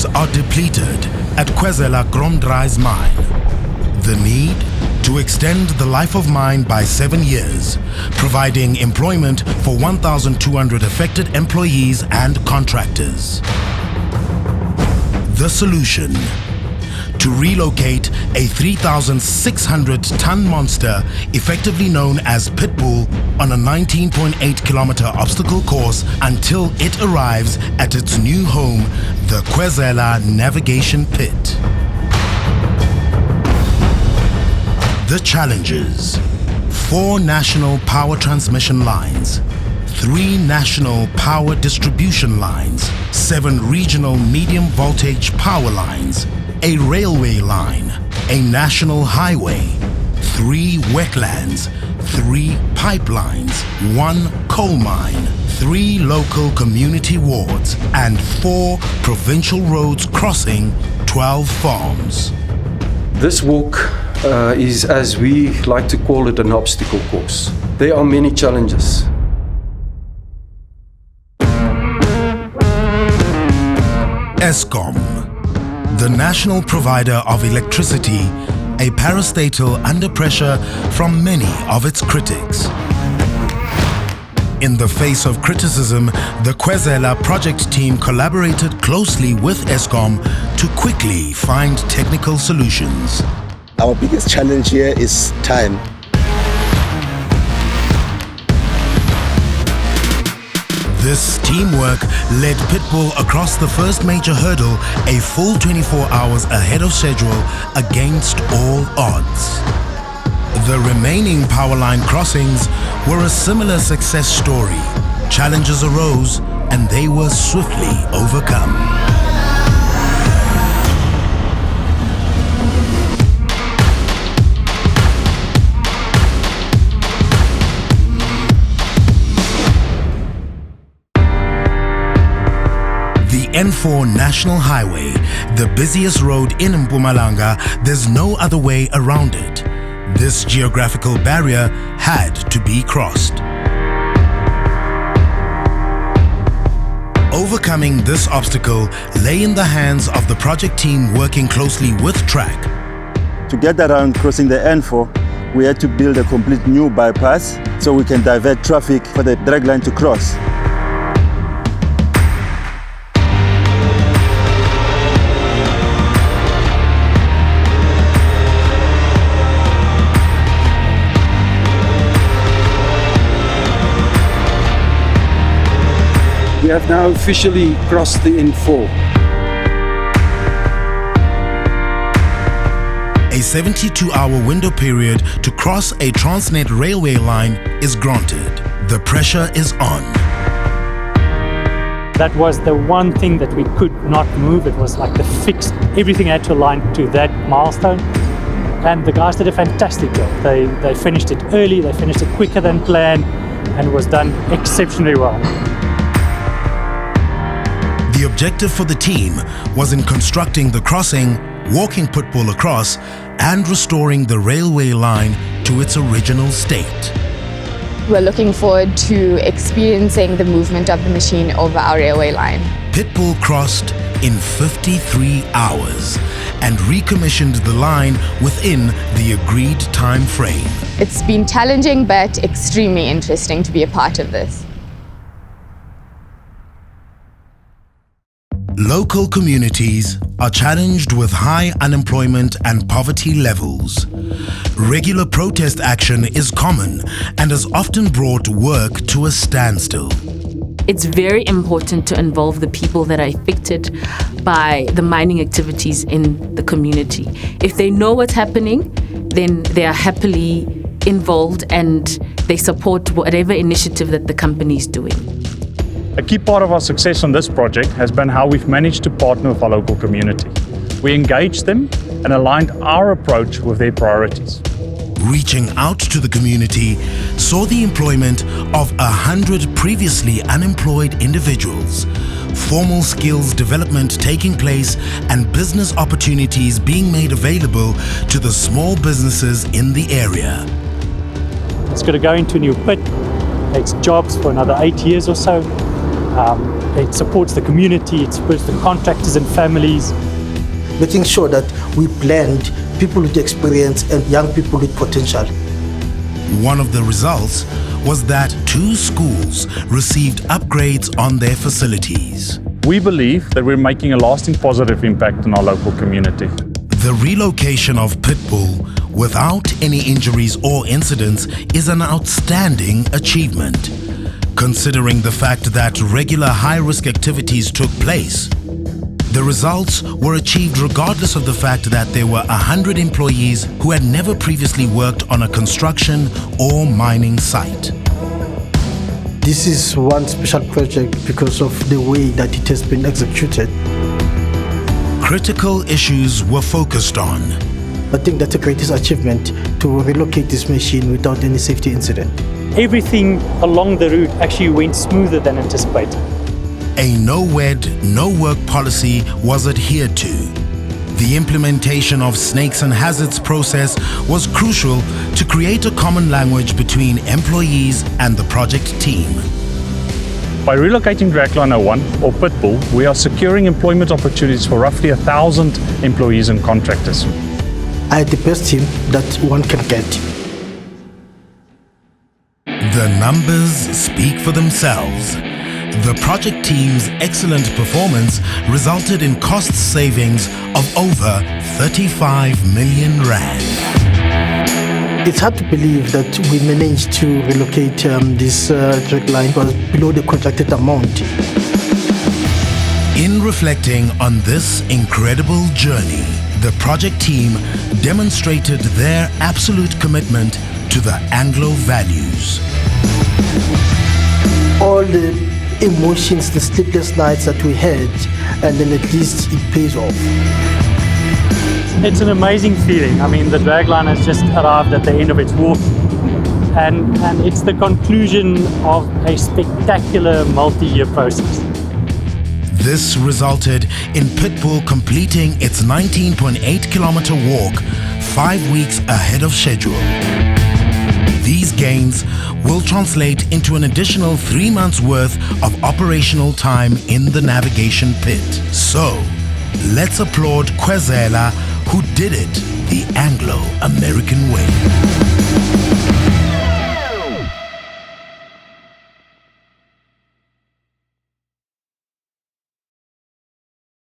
reserves are depleted at Khwezela Dragline mine. The need to extend the life of mine by 7 years, providing employment for 1,200 affected employees and contractors. The solution: to relocate a 3,600-ton monster, effectively known as Pitbull, on a 19.8-kilometer obstacle course until it arrives at its new home, the Khwezela Navigation Pit. The challenges: 4 national power transmission lines, 3 national power distribution lines, 7 regional medium voltage power lines, a railway line, a national highway, 3 wetlands, 3 pipelines, 1 coal mine, 3 local community wards, and 4 provincial roads crossing 12 farms. This walk is, as we like to call it, an obstacle course. There are many challenges. Eskom, the national provider of electricity, a parastatal under pressure from many of its critics. In the face of criticism, the Khwezela project team collaborated closely with Eskom to quickly find technical solutions. Our biggest challenge here is time. This teamwork led Pitbull across the first major hurdle a full 24 hours ahead of schedule against all odds. The remaining powerline crossings were a similar success story. Challenges arose and they were swiftly overcome. The N4 National Highway, the busiest road in Mpumalanga, there's no other way around it. This geographical barrier had to be crossed. Overcoming this obstacle lay in the hands of the project team working closely with TRAC. To get around crossing the N4, we had to build a complete new bypass so we can divert traffic for the dragline to cross. We have now officially crossed the N4. A 72-hour window period to cross a Transnet railway line is granted. The pressure is on. That was the one thing that we could not move. It was like the fixed, everything had to align to that milestone. And the guys did a fantastic job. They finished it early, they finished it quicker than planned, and it was done exceptionally well. The objective for the team was in constructing the crossing, walking Pitbull across, and restoring the railway line to its original state. We're looking forward to experiencing the movement of the machine over our railway line. Pitbull crossed in 53 hours and recommissioned the line within the agreed time frame. It's been challenging but extremely interesting to be a part of this. Local communities are challenged with high unemployment and poverty levels. Regular protest action is common and has often brought work to a standstill. It's very important to involve the people that are affected by the mining activities in the community. If they know what's happening, then they are happily involved and they support whatever initiative that the company is doing. A key part of our success on this project has been how we've managed to partner with our local community. We engaged them and aligned our approach with their priorities. Reaching out to the community saw the employment of 100 previously unemployed individuals, formal skills development taking place, and business opportunities being made available to the small businesses in the area. It's going to go into a new pit. It's jobs for another 8 years or so. It supports the community, it supports the contractors and families. Making sure that we blend people with experience and young people with potential. One of the results was that 2 schools received upgrades on their facilities. We believe that we're making a lasting positive impact on our local community. The relocation of Pitbull without any injuries or incidents is an outstanding achievement, considering the fact that regular high-risk activities took place. The results were achieved regardless of the fact that there were 100 employees who had never previously worked on a construction or mining site. This is one special project because of the way that it has been executed. Critical issues were focused on. I think that's the greatest achievement, to relocate this machine without any safety incident. Everything along the route actually went smoother than anticipated. A no-wed, no-work policy was adhered to. The implementation of snakes and hazards process was crucial to create a common language between employees and the project team. By relocating Dragline 01, or Pitbull, we are securing employment opportunities for roughly 1,000 employees and contractors. I had the best team that one can get. The numbers speak for themselves. The project team's excellent performance resulted in cost savings of over 35 million rand. It's hard to believe that we managed to relocate this dragline was below the contracted amount. In reflecting on this incredible journey, the project team demonstrated their absolute commitment to the Anglo values. All the emotions, the sleepless nights that we had, and then at least it pays off. It's an amazing feeling. I mean, the dragline has just arrived at the end of its walk, and it's the conclusion of a spectacular multi-year process. This resulted in Pitbull completing its 19.8 kilometer walk 5 weeks ahead of schedule. These gains will translate into an additional 3 months worth of operational time in the navigation pit. So, let's applaud Kwezela, who did it the Anglo-American way.